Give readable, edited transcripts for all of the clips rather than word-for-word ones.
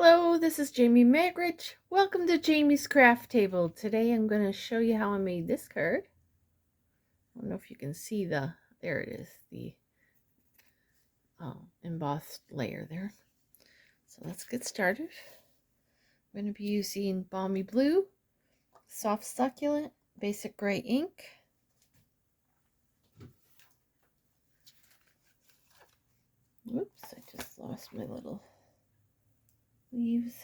Hello, this is Jamie Magridge. Welcome to Jamie's Craft Table. Today I'm going to show you how I made this card. I don't know if you can see there it is, the embossed layer there. So let's get started. I'm going to be using balmy blue, soft succulent, basic gray ink. Oops, I just lost my little leaves.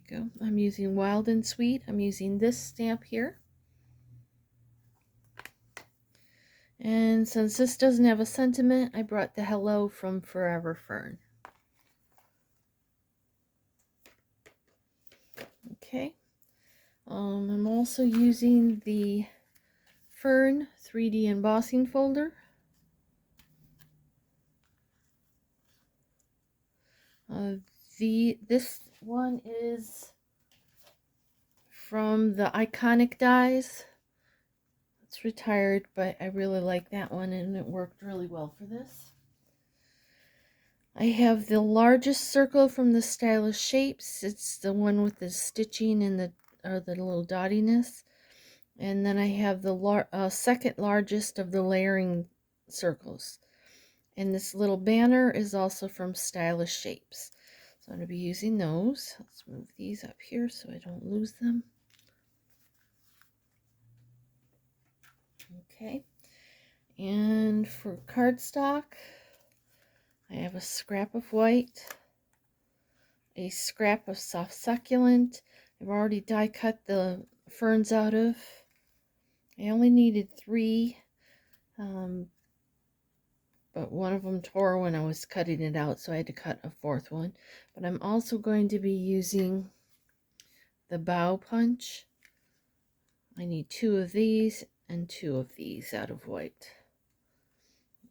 There we go. I'm using Wild and Sweet. I'm using this stamp here. And since this doesn't have a sentiment, I brought the Hello from Forever Fern. Okay. I'm also using the Fern 3D embossing folder. This one is from the Iconic dies. It's retired, but I really like that one and it worked really well for this. I have the largest circle from the Stylish Shapes. It's the one with the stitching and the little dottiness. And then I have the second largest of the layering circles. And this little banner is also from Stylish Shapes. So I'm going to be using those. Let's move these up here so I don't lose them. Okay. And for cardstock, I have a scrap of white, a scrap of soft succulent. I've already die cut the ferns out of. I only needed 3, but one of them tore when I was cutting it out, so I had to cut a 4th one. But I'm also going to be using the bough punch. I need 2 of these and 2 of these out of white.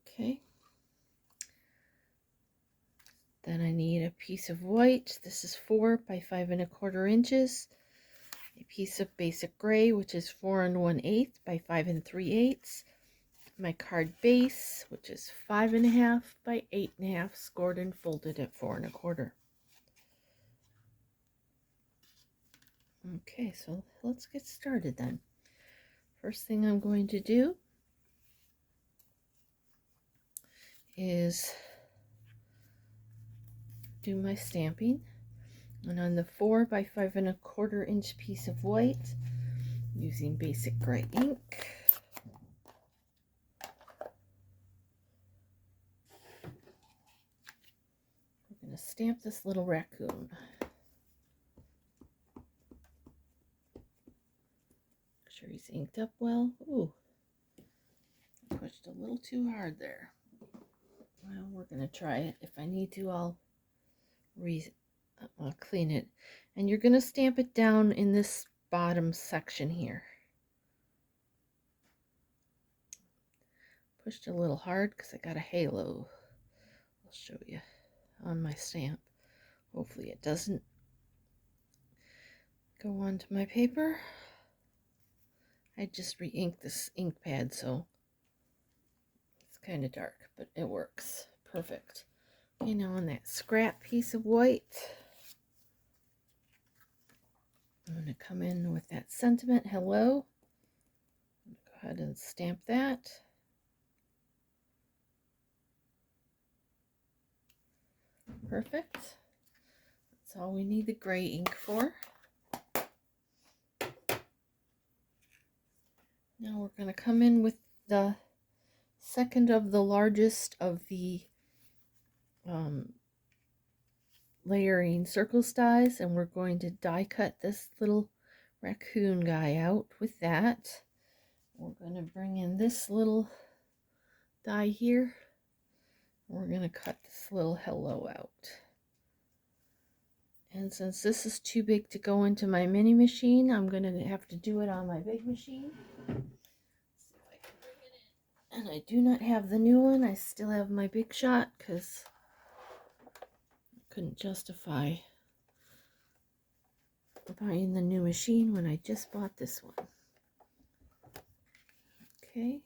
Okay. Then I need a piece of white. This is 4 by 5 1/4 inches. A piece of basic gray, which is 4 1/8 by 5 3/8. My card base, which is 5 1/2 by 8 1/2, scored and folded at 4 1/4. Okay, so let's get started then. First thing I'm going to do is do my stamping. And on the 4 by 5 1/4 inch piece of white, using basic gray ink, we're going to stamp this little raccoon. Make sure he's inked up well. Ooh, I pushed a little too hard there. Well, we're going to try it. If I need to, I'll clean it. And you're going to stamp it down in this bottom section here. Pushed a little hard because I got a halo. I'll show you on my stamp. Hopefully it doesn't go onto my paper. I just re-inked this ink pad, so it's kind of dark, but it works. Perfect. Okay, now on that scrap piece of white, I'm going to come in with that sentiment, hello. Go ahead and stamp that. Perfect. That's all we need the gray ink for. Now we're going to come in with the second of the largest of the layering circle dies, and we're going to die cut this little raccoon guy out with that. We're going to bring in this little die here. We're going to cut this little hello out. And since this is too big to go into my mini machine, I'm going to have to do it on my big machine. Let's see if I can bring it in. And I do not have the new one. I still have my Big Shot because I couldn't justify buying the new machine when I just bought this one. Okay.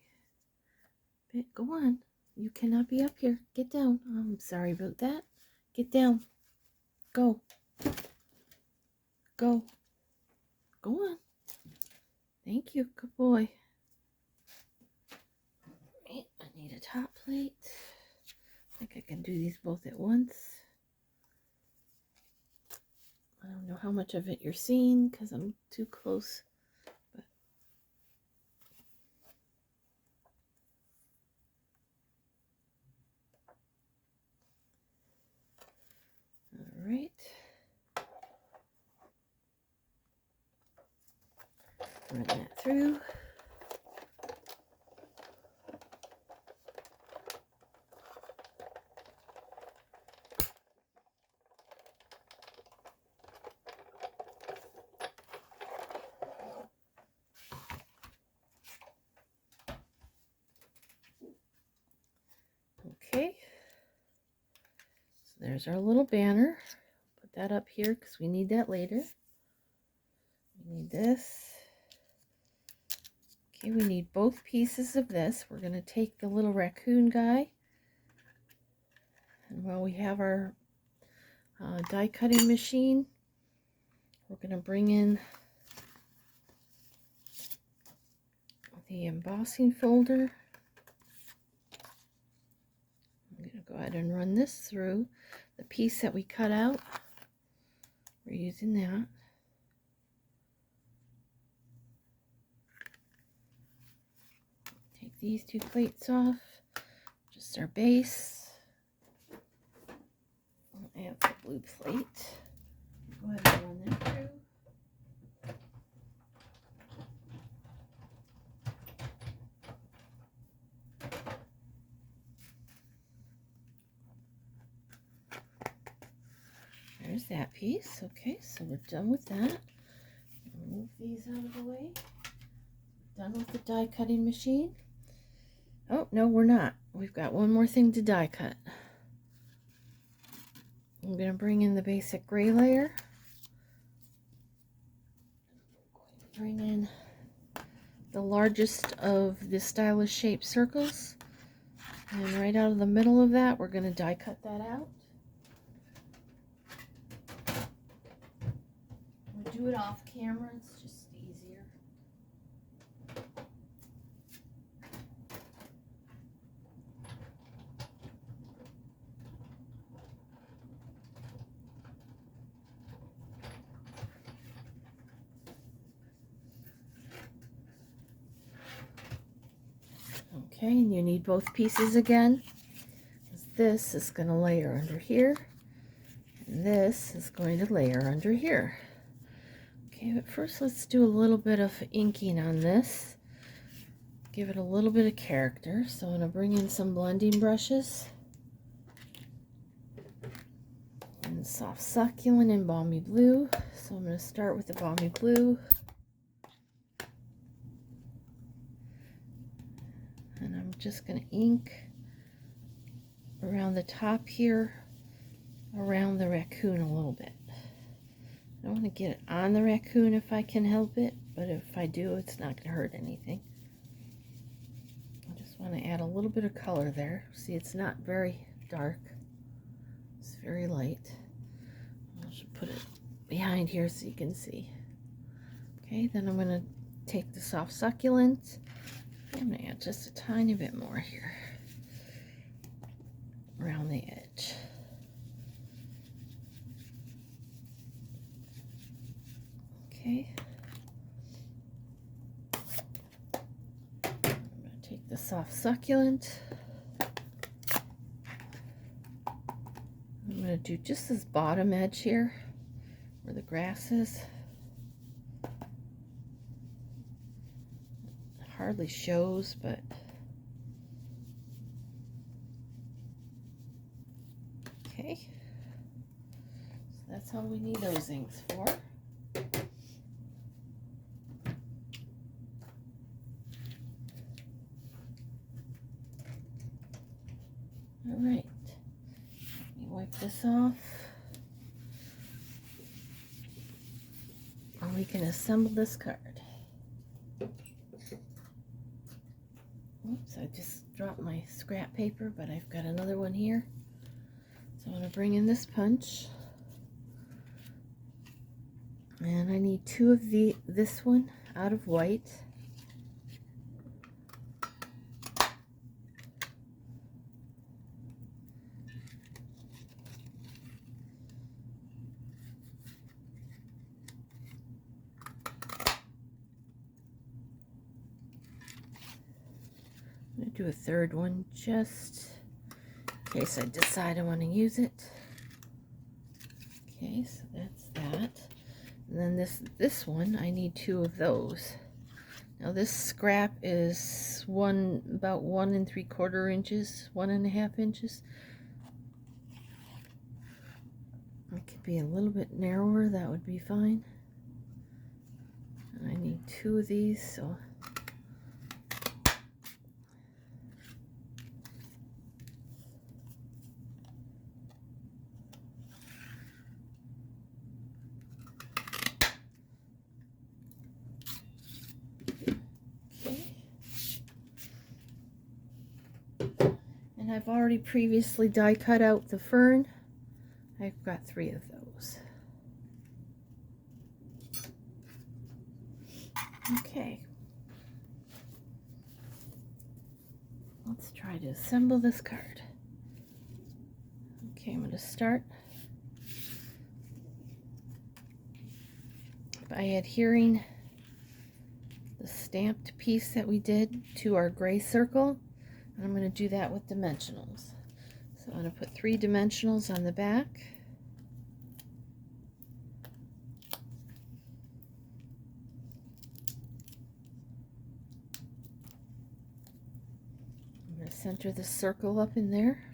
Go on. You cannot be up here. Get down. I'm sorry about that. Get down. Go. Go. Go on. Thank you. Good boy. Right, I need a top plate. I think I can do these both at once. I don't know how much of it you're seeing because I'm too close. But all right. Run that through. Okay, so there's our little banner. Put that up here because we need that later. We need this. Okay, we need both pieces of this. We're going to take the little raccoon guy. And while we have our die cutting machine, we're going to bring in the embossing folder. I'm going to go ahead and run this through. The piece that we cut out, we're using that. Take these two plates off, just our base. I'll add the blue plate. Go ahead and run that through. There's that piece. Okay, so we're done with that. Move these out of the way. Done with the die cutting machine. Oh, no, we're not. We've got one more thing to die cut. I'm going to bring in the basic gray layer. Bring in the largest of the stylish shaped circles. And right out of the middle of that, we're going to die cut that out. We'll do it off camera. It's just easier. Okay, and you need both pieces again. This is going to layer under here, and this is going to layer under here. Okay, but first let's do a little bit of inking on this. Give it a little bit of character. So I'm going to bring in some blending brushes. And soft succulent and balmy blue. So I'm going to start with the balmy blue. And I'm just going to ink around the top here, around the raccoon a little bit. I don't want to get it on the raccoon if I can help it, but if I do, it's not going to hurt anything. I just want to add a little bit of color there. See, it's not very dark. It's very light. I should put it behind here so you can see. Okay, then I'm going to take the soft succulent. I'm going to add just a tiny bit more here around the edge. Okay. I'm going to take the soft succulent. I'm going to do just this bottom edge here where the grass is. It hardly shows, but okay. So that's all we need those inks for. All right, let me wipe this off. And we can assemble this card. Oops, I just dropped my scrap paper, but I've got another one here. So I'm going to bring in this punch. And I need 2 of this one out of white. I'm going to do a third one just in case I decide I want to use it. Okay, so that's that. And then this one, I need 2 of those. Now this scrap is about 1 3/4 inches, 1.5 inches. It could be a little bit narrower, that would be fine. And I need 2 of these, so and I've already previously die cut out the fern. I've got 3 of those. Okay. Let's try to assemble this card. Okay, I'm going to start by adhering the stamped piece that we did to our gray circle. And I'm going to do that with dimensionals. So I'm going to put 3 dimensionals on the back. I'm going to center the circle up in there.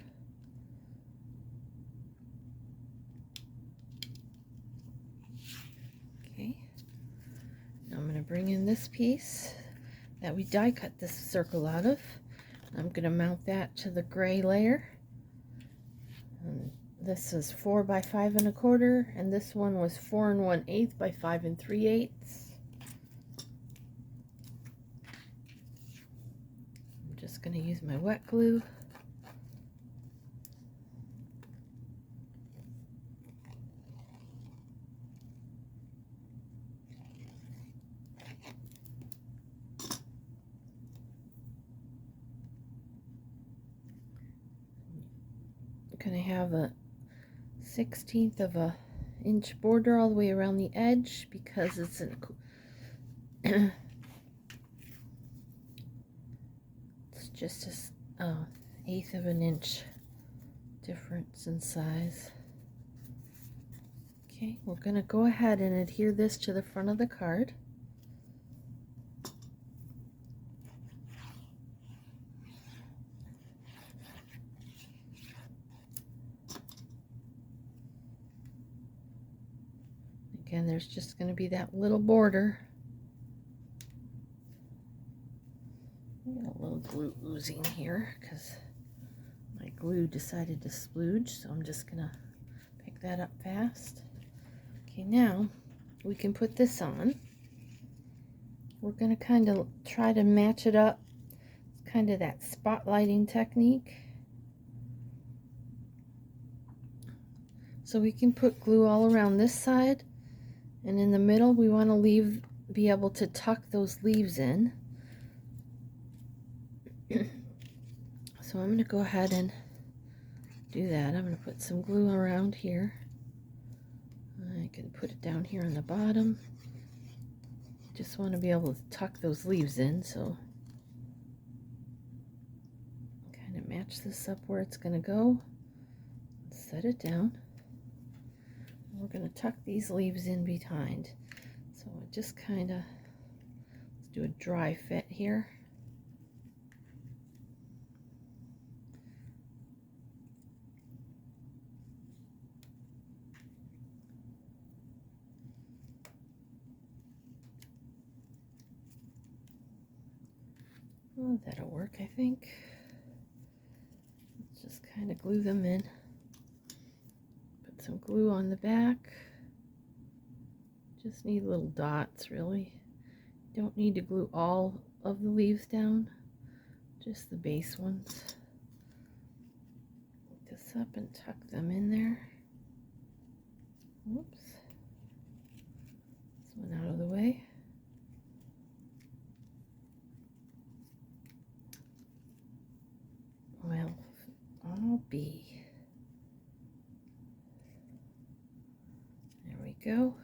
Okay. Now I'm going to bring in this piece that we die cut this circle out of. I'm going to mount that to the gray layer. And this is 4 by 5 1/4, and this one was 4 1/8 by 5 3/8. I'm just going to use my wet glue. I'm going to have a 1/16 of an inch border all the way around the edge because it's an it's just a 1/8 of an inch difference in size. Okay, we're going to go ahead and adhere this to the front of the card. Again, there's just going to be that little border. I got a little glue oozing here because my glue decided to splooge, so I'm just going to pick that up fast. Okay, now we can put this on. We're going to kind of try to match it up. It's kind of that spotlighting technique. So we can put glue all around this side, and in the middle we want to be able to tuck those leaves in. So I'm going to go ahead and do that. I'm going to put some glue around here. I can put it down here on the bottom. Just want to be able to tuck those leaves in, so kind of match this up where it's going to go. Set it down. We're going to tuck these leaves in behind. So just kind of, let's do a dry fit here. Oh, that'll work, I think. Let's just kind of glue them in. Put some glue on the back. Just need little dots, really. Don't need to glue all of the leaves down, just the base ones. Pick this up and tuck them in there. Oops. go.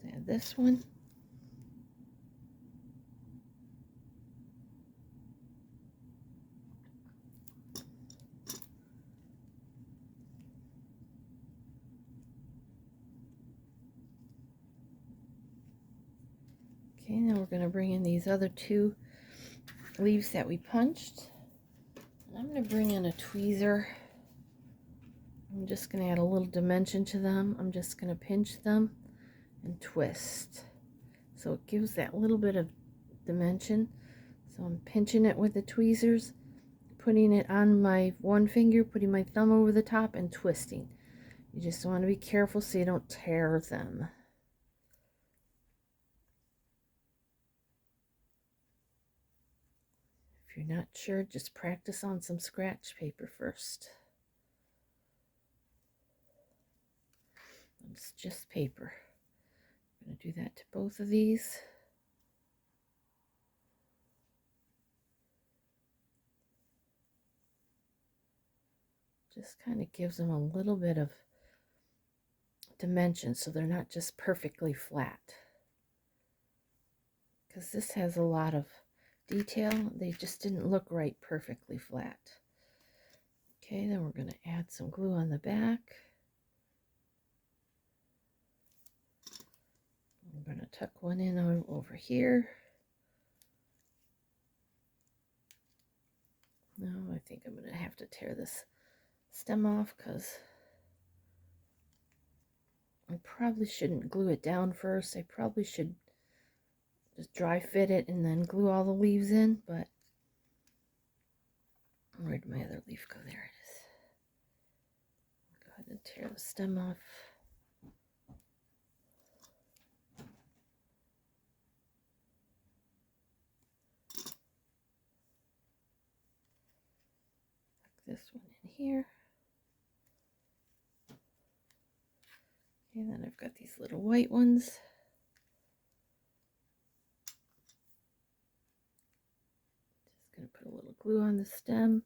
Let's add this one. Okay, now we're going to bring in these other two leaves that we punched. And I'm going to bring in a tweezer. I'm just going to add a little dimension to them. I'm just going to pinch them and twist. So it gives that little bit of dimension. So I'm pinching it with the tweezers, putting it on my one finger, putting my thumb over the top and twisting. You just want to be careful so you don't tear them. If you're not sure, just practice on some scratch paper first. It's just paper. I'm going to do that to both of these. Just kind of gives them a little bit of dimension so they're not just perfectly flat. Because this has a lot of detail. They just didn't look right perfectly flat. Okay, then we're going to add some glue on the back. I'm going to tuck one in over here. No, I think I'm going to have to tear this stem off because I probably shouldn't glue it down first. I probably should just dry fit it and then glue all the leaves in, but where did my other leaf go? There it is. Go ahead and tear the stem off. Tuck this one in here. Okay, then I've got these little white ones. Just going to put a little glue on the stem.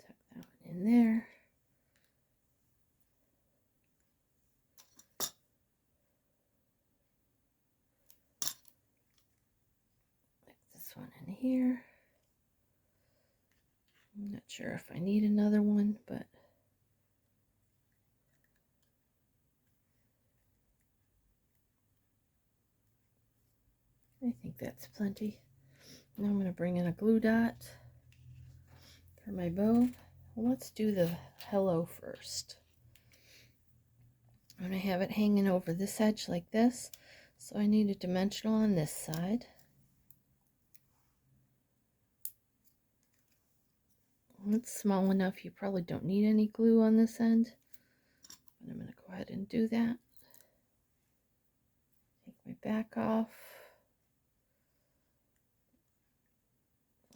Tuck that one in there. Tuck this one in here. I'm not sure if I need another one, but I think that's plenty. Now I'm going to bring in a glue dot for my bow. Well, let's do the hello first. I'm going to have it hanging over this edge like this, so I need a dimensional on this side. It's small enough you probably don't need any glue on this end, but I'm going to go ahead and do that. Take my back off.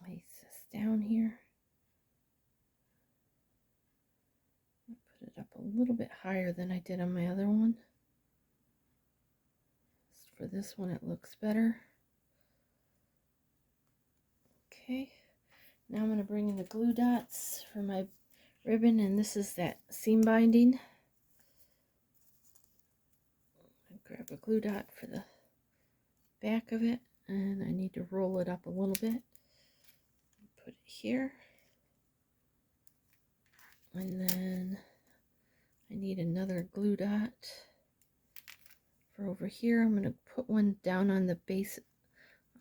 Place this down here. Put it up a little bit higher than I did on my other one. Just for this one it looks better. Okay. Now I'm going to bring in the glue dots for my ribbon, and this is that seam binding. Grab a glue dot for the back of it, and I need to roll it up a little bit. Put it here. And then I need another glue dot for over here. I'm going to put one down on the base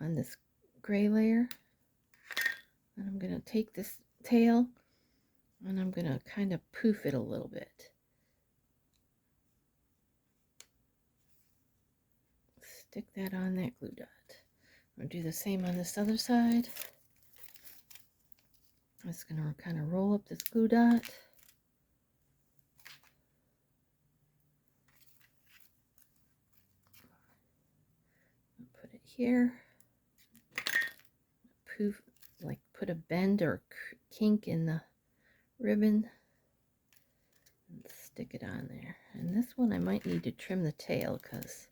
on this gray layer. And I'm going to take this tail and I'm going to kind of poof it a little bit. Stick that on that glue dot. I'm going to do the same on this other side. I'm just going to kind of roll up this glue dot. Put it here. Poof, like put a bend or kink in the ribbon and stick it on there. And this one I might need to trim the tail because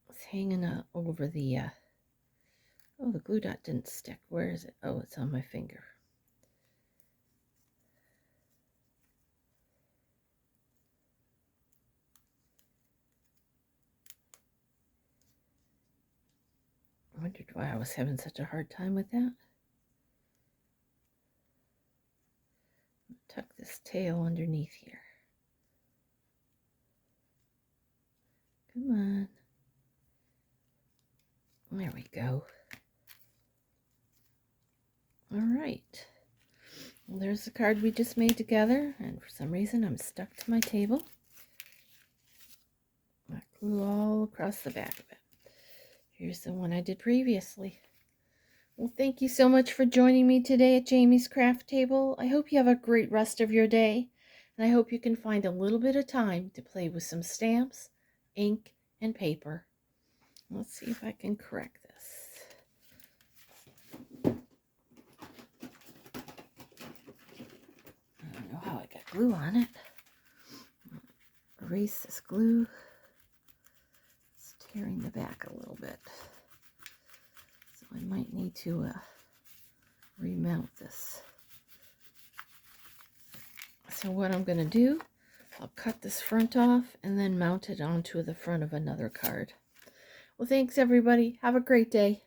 it's hanging over the Oh, the glue dot didn't stick. Where is it? Oh, it's on my finger. I wondered why I was having such a hard time with that. Tuck this tail underneath here. Come on. There we go. All right. Well, there's the card we just made together, and for some reason I'm stuck to my table. I glue all across the back of it. Here's the one I did previously. Well, thank you so much for joining me today at Jamie's Craft Table. I hope you have a great rest of your day, and I hope you can find a little bit of time to play with some stamps, ink, and paper. Let's see if I can correct this. I don't know how I got glue on it. Erase this glue. It's tearing the back a little bit. So I might need to remount this. So what I'm going to do, I'll cut this front off and then mount it onto the front of another card. Well, thanks everybody. Have a great day.